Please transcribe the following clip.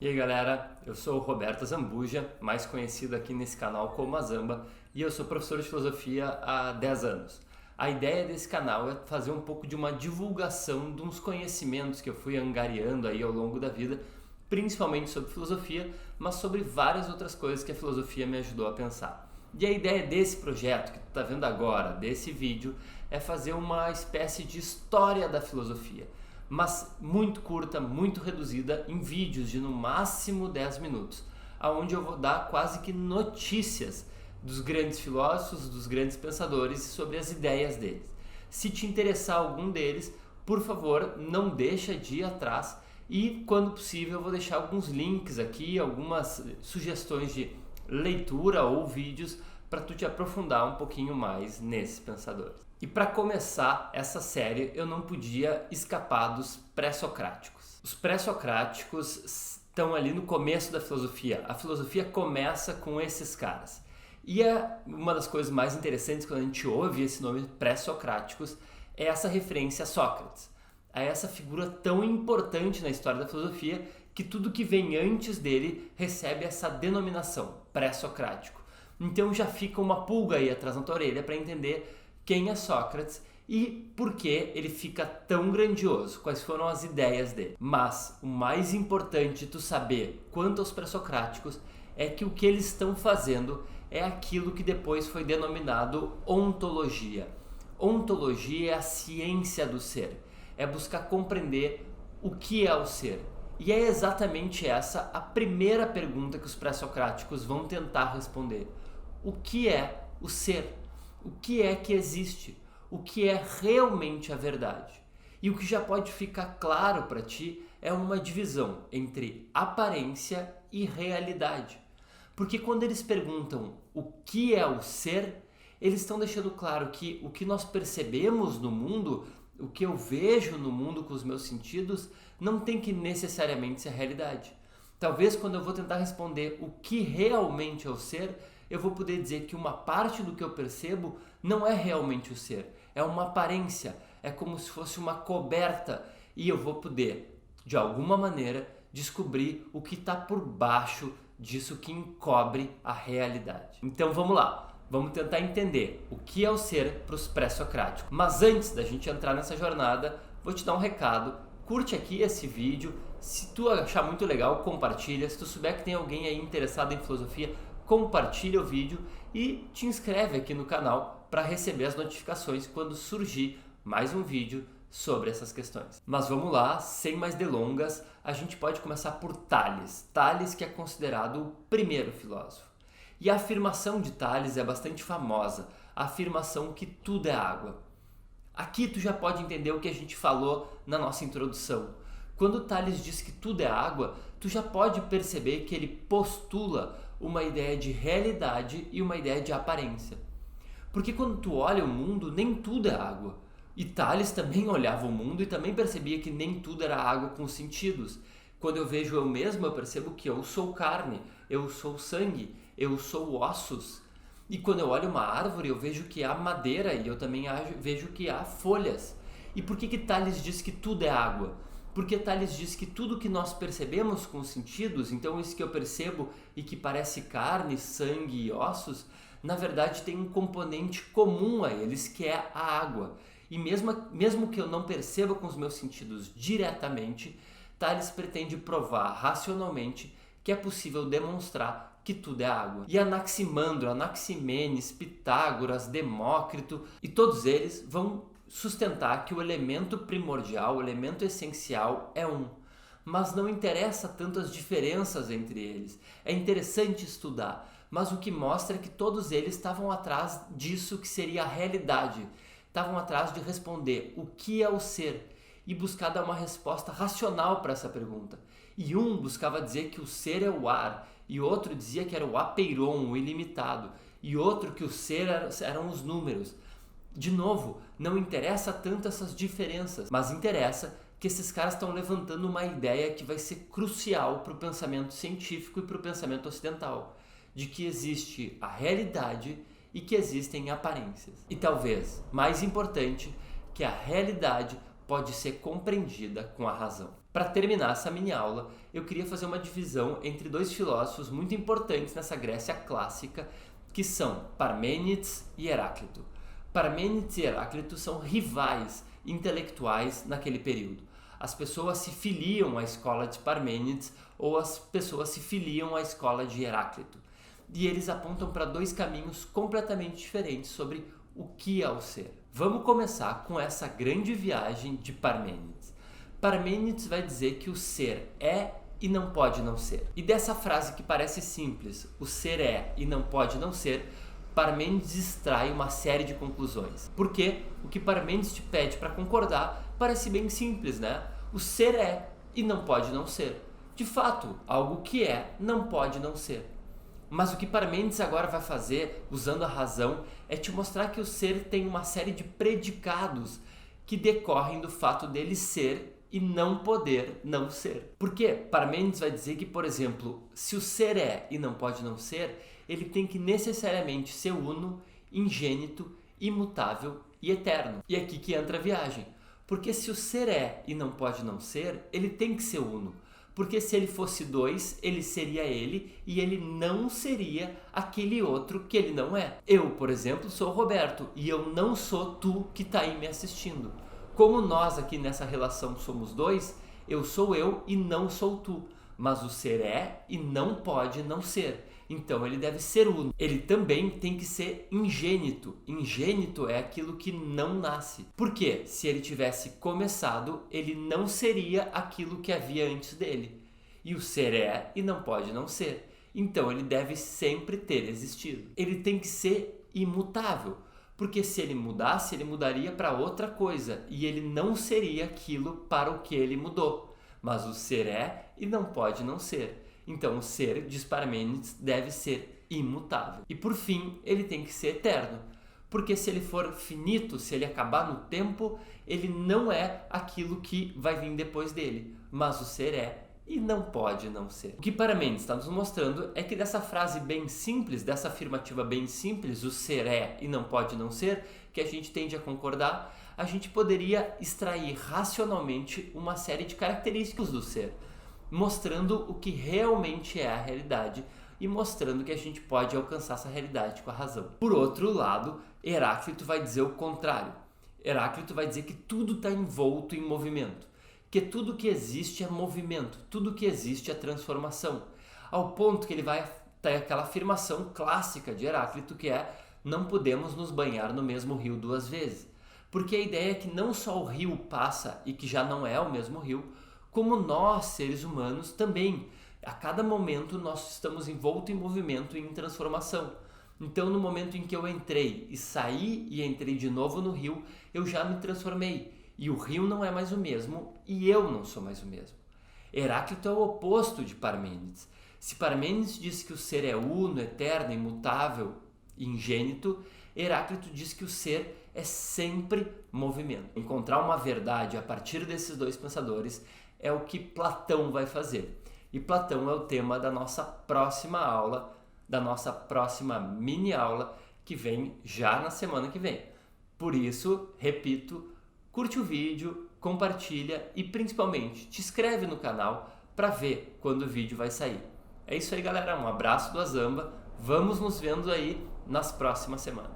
E aí galera, eu sou o Roberto Zambuja, mais conhecido aqui nesse canal como Azamba, e eu sou professor de filosofia há 10 anos. A ideia desse canal é fazer um pouco de uma divulgação de uns conhecimentos que eu fui angariando aí ao longo da vida, principalmente sobre filosofia, mas sobre várias outras coisas que a filosofia me ajudou a pensar. E a ideia desse projeto que tu está vendo agora, desse vídeo, é fazer uma espécie de história da filosofia, mas muito curta, muito reduzida, em vídeos de no máximo 10 minutos, onde eu vou dar quase que notícias dos grandes filósofos, dos grandes pensadores e sobre as ideias deles. Se te interessar algum deles, por favor, não deixa de ir atrás e, quando possível, eu vou deixar alguns links aqui, algumas sugestões de leitura ou vídeos para tu te aprofundar um pouquinho mais nesses pensadores. E para começar essa série, eu não podia escapar dos pré-socráticos. Os pré-socráticos estão ali no começo da filosofia. A filosofia começa com esses caras. E uma das coisas mais interessantes quando a gente ouve esse nome pré-socráticos é essa referência a Sócrates, a essa figura tão importante na história da filosofia que tudo que vem antes dele recebe essa denominação, pré-socrático. Então já fica uma pulga aí atrás da tua orelha para entender quem é Sócrates e por que ele fica tão grandioso, quais foram as ideias dele. Mas o mais importante de tu saber quanto aos pré-socráticos é que o que eles estão fazendo é aquilo que depois foi denominado ontologia. Ontologia é a ciência do ser, é buscar compreender o que é o ser. E é exatamente essa a primeira pergunta que os pré-socráticos vão tentar responder. O que é o ser? O que é que existe? O que é realmente a verdade? E o que já pode ficar claro para ti é uma divisão entre aparência e realidade. Porque quando eles perguntam o que é o ser, eles estão deixando claro que o que nós percebemos no mundo, o que eu vejo no mundo com os meus sentidos, não tem que necessariamente ser a realidade. Talvez quando eu vou tentar responder o que realmente é o ser, eu vou poder dizer que uma parte do que eu percebo não é realmente o ser, é uma aparência, é como se fosse uma coberta e eu vou poder, de alguma maneira, descobrir o que está por baixo disso que encobre a realidade. Então vamos lá, vamos tentar entender o que é o ser para os pré-socráticos. Mas antes da gente entrar nessa jornada, vou te dar um recado, curte aqui esse vídeo, se tu achar muito legal, compartilha, se tu souber que tem alguém aí interessado em filosofia, compartilha o vídeo e te inscreve aqui no canal para receber as notificações quando surgir mais um vídeo sobre essas questões. Mas vamos lá, sem mais delongas, a gente pode começar por Tales. Tales, que é considerado o primeiro filósofo. E a afirmação de Tales é bastante famosa, a afirmação que tudo é água. Aqui tu já pode entender o que a gente falou na nossa introdução. Quando Tales diz que tudo é água, tu já pode perceber que ele postula uma ideia de realidade e uma ideia de aparência. Porque quando tu olha o mundo, nem tudo é água. E Tales também olhava o mundo e também percebia que nem tudo era água com os sentidos. Quando eu vejo eu mesmo, eu percebo que eu sou carne, eu sou sangue, eu sou ossos. E quando eu olho uma árvore, eu vejo que há madeira e eu também vejo que há folhas. E por que Tales diz que tudo é água? Porque Tales diz que tudo que nós percebemos com os sentidos, então isso que eu percebo e que parece carne, sangue e ossos, na verdade tem um componente comum a eles, que é a água. E mesmo que eu não perceba com os meus sentidos diretamente, Tales pretende provar racionalmente que é possível demonstrar que tudo é água. E Anaximandro, Anaximenes, Pitágoras, Demócrito e todos eles vão sustentar que o elemento primordial, o elemento essencial é um. Mas não interessa tanto as diferenças entre eles. É interessante estudar, mas o que mostra é que todos eles estavam atrás disso que seria a realidade. Estavam atrás de responder o que é o ser e buscar dar uma resposta racional para essa pergunta. E um buscava dizer que o ser é o ar, e outro dizia que era o apeiron, o ilimitado, e outro que o ser eram os números. De novo, não interessa tanto essas diferenças, mas interessa que esses caras estão levantando uma ideia que vai ser crucial para o pensamento científico e para o pensamento ocidental, de que existe a realidade e que existem aparências. E talvez, mais importante, que a realidade pode ser compreendida com a razão. Para terminar essa mini aula, eu queria fazer uma divisão entre dois filósofos muito importantes nessa Grécia clássica, que são Parmênides e Heráclito. Parmênides e Heráclito são rivais intelectuais naquele período. As pessoas se filiam à escola de Parmênides ou as pessoas se filiam à escola de Heráclito. E eles apontam para dois caminhos completamente diferentes sobre o que é o ser. Vamos começar com essa grande viagem de Parmênides. Parmênides vai dizer que o ser é e não pode não ser. E dessa frase que parece simples, o ser é e não pode não ser, Parmênides extrai uma série de conclusões. Porque o que Parmênides te pede para concordar parece bem simples, né? O ser é e não pode não ser. De fato, algo que é não pode não ser. Mas o que Parmênides agora vai fazer, usando a razão, é te mostrar que o ser tem uma série de predicados que decorrem do fato dele ser e não poder não ser. Porque Parmênides vai dizer que, por exemplo, se o ser é e não pode não ser, ele tem que necessariamente ser uno, ingênito, imutável e eterno. E é aqui que entra a viagem. Porque se o ser é e não pode não ser, ele tem que ser uno. Porque se ele fosse dois, ele seria ele e ele não seria aquele outro que ele não é. Eu, por exemplo, sou o Roberto e eu não sou tu que está aí me assistindo. Como nós aqui nessa relação somos dois, eu sou eu e não sou tu. Mas o ser é e não pode não ser. Então ele deve ser uno. Ele também tem que ser ingênito. Ingênito é aquilo que não nasce. Porque se ele tivesse começado, ele não seria aquilo que havia antes dele. E o ser é e não pode não ser. Então ele deve sempre ter existido. Ele tem que ser imutável. Porque se ele mudasse, ele mudaria para outra coisa. E ele não seria aquilo para o que ele mudou. Mas o ser é e não pode não ser. Então o ser, diz Parmênides, deve ser imutável. E por fim, ele tem que ser eterno. Porque se ele for finito, se ele acabar no tempo, ele não é aquilo que vai vir depois dele. Mas o ser é e não pode não ser. O que Parmênides está nos mostrando é que dessa frase bem simples, dessa afirmativa bem simples, o ser é e não pode não ser, que a gente tende a concordar, a gente poderia extrair racionalmente uma série de características do ser, mostrando o que realmente é a realidade e mostrando que a gente pode alcançar essa realidade com a razão. Por outro lado, Heráclito vai dizer o contrário. Heráclito vai dizer que tudo está envolto em movimento, que tudo que existe é movimento, tudo que existe é transformação, ao ponto que ele vai ter aquela afirmação clássica de Heráclito que é: não podemos nos banhar no mesmo rio duas vezes, porque a ideia é que não só o rio passa e que já não é o mesmo rio, como nós, seres humanos, também. A cada momento nós estamos envoltos em movimento e em transformação. Então, no momento em que eu entrei e saí e entrei de novo no rio, eu já me transformei. E o rio não é mais o mesmo e eu não sou mais o mesmo. Heráclito é o oposto de Parmênides. Se Parmênides diz que o ser é uno, eterno, imutável e ingênito, Heráclito diz que o ser é sempre movimento. Encontrar uma verdade a partir desses dois pensadores é o que Platão vai fazer. E Platão é o tema da nossa próxima aula, da nossa próxima mini aula, que vem já na semana que vem. Por isso, repito, curte o vídeo, compartilha e principalmente te inscreve no canal para ver quando o vídeo vai sair. É isso aí, galera. Um abraço do Azamba. Vamos nos vendo aí nas próximas semanas.